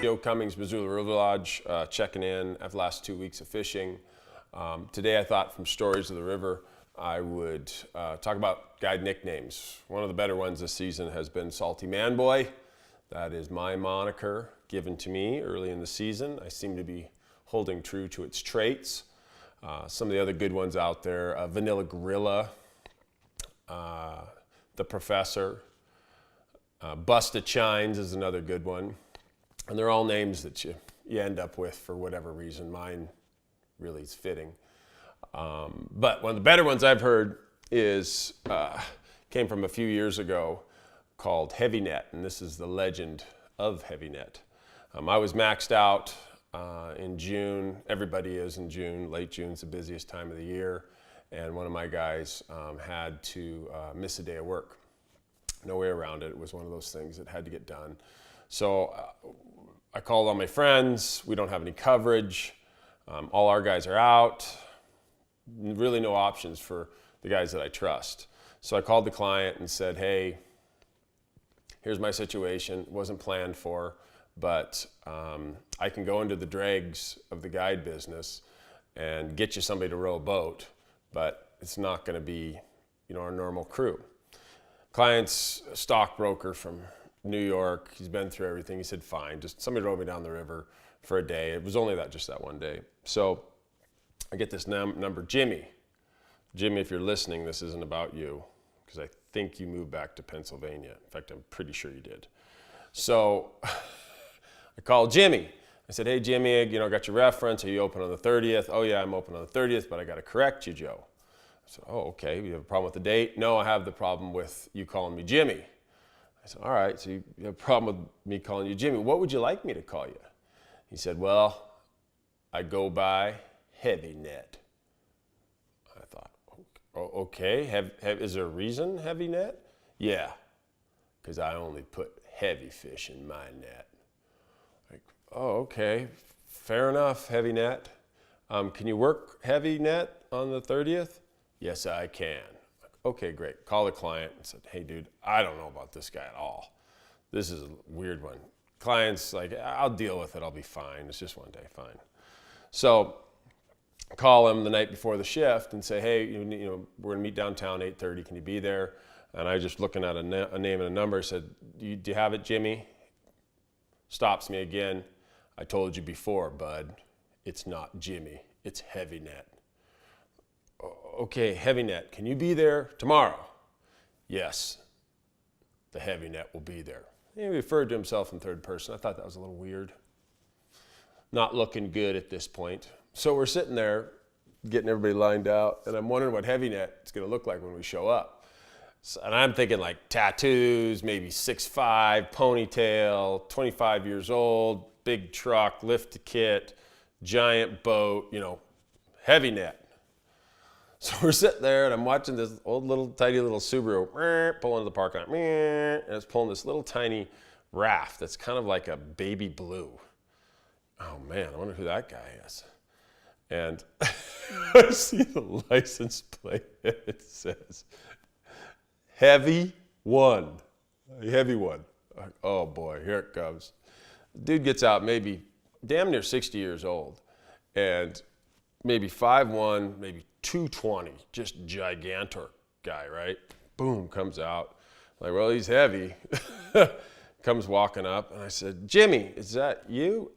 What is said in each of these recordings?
Joe Cummings, Missoula River Lodge, checking in after the last 2 weeks of fishing. Today I thought from Stories of the River I would talk about guide nicknames. One of the better ones this season has been Salty Man Boy. That is my moniker given to me early in the season. I seem to be holding true to its traits. Some of the other good ones out there, Vanilla Gorilla, The Professor, Busted Chines is another good one. And they're all names that you end up with for whatever reason. Mine really is fitting. But one of the better ones I've heard is, came from a few years ago, called Heavy Net. And this is the legend of Heavy Net. I was maxed out in June. Everybody is in June. Late June's the busiest time of the year. And one of my guys had to miss a day of work. No way around it. It was one of those things that had to get done. So I called all my friends. We don't have any coverage. All our guys are out. Really no options for the guys that I trust. So I called the client and said, hey, here's my situation. It wasn't planned for, but I can go into the dregs of the guide business and get you somebody to row a boat, but it's not going to be, our normal crew. Client's a stockbroker from New York. He's been through everything. He said, fine, just somebody row me down the river for a day. It was only just that one day. So I get this number, Jimmy. Jimmy, if you're listening, this isn't about you, because I think you moved back to Pennsylvania. In fact, I'm pretty sure you did. So I called Jimmy. I said, hey, Jimmy, I got your reference. Are you open on the 30th? Oh, yeah, I'm open on the 30th, but I got to correct you, Joe. I said, oh, okay. You have a problem with the date? No, I have the problem with you calling me Jimmy. I said, all right, so you have a problem with me calling you Jimmy. What would you like me to call you? He said, well, I go by Heavy Net. I thought, okay, is there a reason, Heavy Net? Yeah, because I only put heavy fish in my net. Like, oh, okay, fair enough, Heavy Net. Can you work Heavy Net on the 30th? Yes, I can. Okay, great. Call the client and said, hey, dude, I don't know about this guy at all. This is a weird one. Client's like, I'll deal with it. I'll be fine. It's just one day, fine. So call him the night before the shift and say, hey, we're going to meet downtown 8:30. Can you be there? And I just looking at a name and a number said, do you have it, Jimmy? Stops me again. I told you before, bud. It's not Jimmy. It's Heavy Net. Okay, Heavy Net, can you be there tomorrow? Yes, the Heavy Net will be there. He referred to himself in third person. I thought that was a little weird. Not looking good at this point. So we're sitting there getting everybody lined out, and I'm wondering what Heavy Net is going to look like when we show up. So, and I'm thinking like tattoos, maybe 6'5", ponytail, 25 years old, big truck, lift kit, giant boat, Heavy Net. So we're sitting there, and I'm watching this old tiny little Subaru pull into the parking lot, and it's pulling this little tiny raft that's kind of like a baby blue. Oh man, I wonder who that guy is. And I see the license plate, and it says, Heavy One. Heavy One. Oh boy, here it comes. Dude gets out maybe damn near 60 years old, and maybe 5'1", maybe 220, just gigantor guy, right? Boom, comes out. Like, well, he's heavy. Comes walking up, and I said, Jimmy, is that you?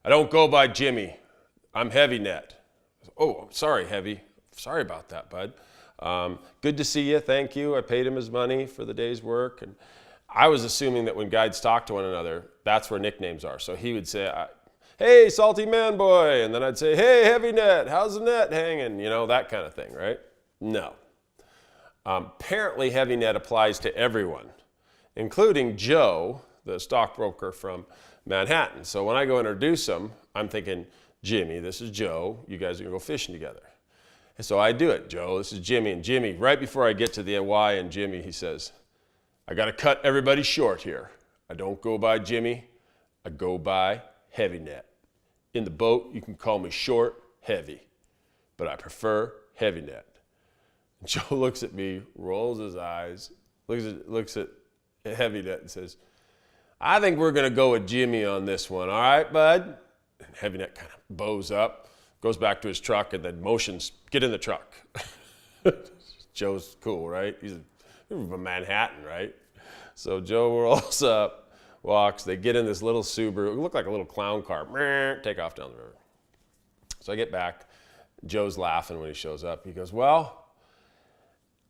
I don't go by Jimmy. I'm Heavy Net. Oh, sorry, Heavy. Sorry about that, bud. Good to see you. Thank you. I paid him his money for the day's work. And I was assuming that when guides talk to one another, that's where nicknames are. So he would say, hey, Salty Man Boy. And then I'd say, hey, Heavy Net, how's the net hanging? That kind of thing, right? No. Apparently, Heavy Net applies to everyone, including Joe, the stockbroker from Manhattan. So when I go introduce him, I'm thinking, Jimmy, this is Joe. You guys are going to go fishing together. And so I do it. Joe, this is Jimmy. And Jimmy, right before I get to the Y and Jimmy, he says, I got to cut everybody short here. I don't go by Jimmy. I go by Heavy Net. In the boat, you can call me short, heavy, but I prefer Heavy Net. And Joe looks at me, rolls his eyes, looks at Heavy Net and says, I think we're going to go with Jimmy on this one. All right, bud? And Heavy Net kind of bows up, goes back to his truck, and then motions, get in the truck. Joe's cool, right? He's from Manhattan, right? So Joe rolls up, walks, they get in this little Subaru. It looked like a little clown car. Take off down the river. So I get back. Joe's laughing when he shows up. He goes, well,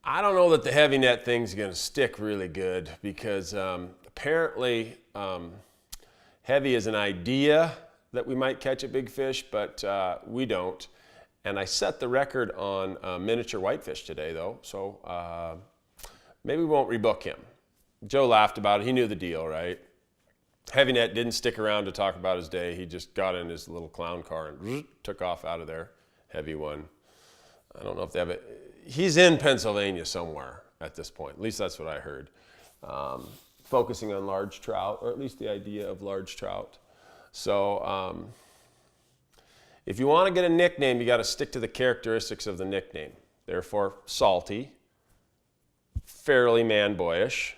I don't know that the Heavy Net thing's going to stick really good because apparently heavy is an idea that we might catch a big fish, but we don't. And I set the record on miniature whitefish today, though, so maybe we won't rebook him. Joe laughed about it. He knew the deal, right? Heavy Net didn't stick around to talk about his day. He just got in his little clown car and took off out of there. Heavy one. I don't know if they have it. He's in Pennsylvania somewhere at this point. At least that's what I heard. Focusing on large trout, or at least the idea of large trout. So if you want to get a nickname, you got to stick to the characteristics of the nickname. Therefore, salty, fairly man-boyish.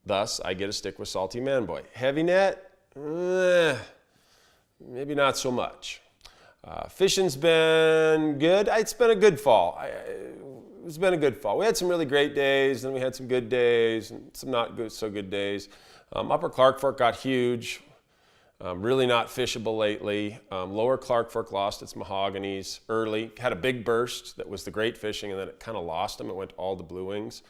Thus, I get to stick with Salty Man-Boy. Heavy Net, maybe not so much. Fishing's been good. It's been a good fall. It's been a good fall. We had some really great days, then we had some good days, and some not good, so good days. Upper Clark Fork got huge. Really not fishable lately. Lower Clark Fork lost its mahoganies early. Had a big burst that was the great fishing, and then it kind of lost them. It went to all the blue wings,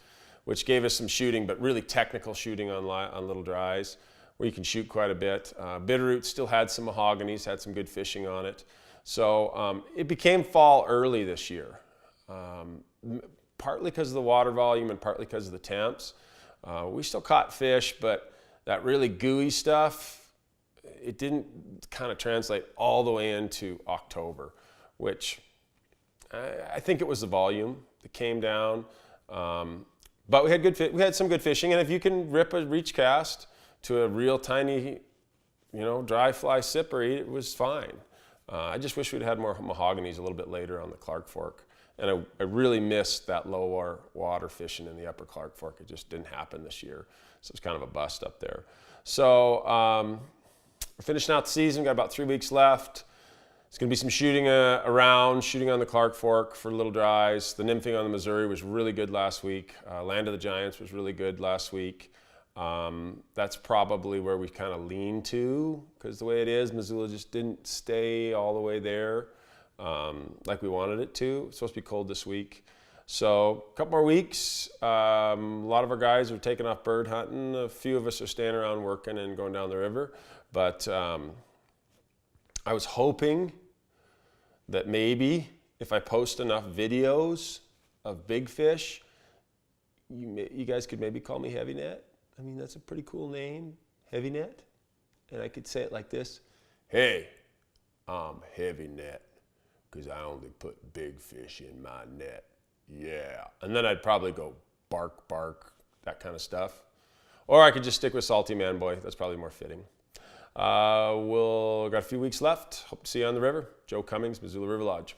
which gave us some shooting, but really technical shooting on little dries, where you can shoot quite a bit. Bitterroot still had some mahoganies, had some good fishing on it. So it became fall early this year, partly because of the water volume and partly because of the temps. We still caught fish, but that really gooey stuff, it didn't kind of translate all the way into October, which I think it was the volume that came down. But we had some good fishing, and if you can rip a reach cast to a real tiny, dry fly sipper, it was fine. I just wish we'd had more mahoganies a little bit later on the Clark Fork, and I really missed that lower water fishing in the Upper Clark Fork. It just didn't happen this year, so it's kind of a bust up there. So we're finishing out the season. We've got about 3 weeks left. It's going to be some shooting shooting on the Clark Fork for little dries. The nymphing on the Missouri was really good last week. Land of the Giants was really good last week. That's probably where we kind of lean to, because the way it is, Missoula just didn't stay all the way there like we wanted it to. It's supposed to be cold this week. So a couple more weeks. A lot of our guys are taking off bird hunting. A few of us are staying around working and going down the river. But I was hoping that maybe if I post enough videos of big fish, you guys could maybe call me Heavy Net. I mean, that's a pretty cool name, Heavy Net. And I could say it like this: hey, I'm Heavy Net, because I only put big fish in my net. Yeah. And then I'd probably go bark, bark, that kind of stuff. Or I could just stick with Salty Man Boy. That's probably more fitting. We'll got a few weeks left. Hope to see you on the river. Joe Cummings, Missoula River Lodge.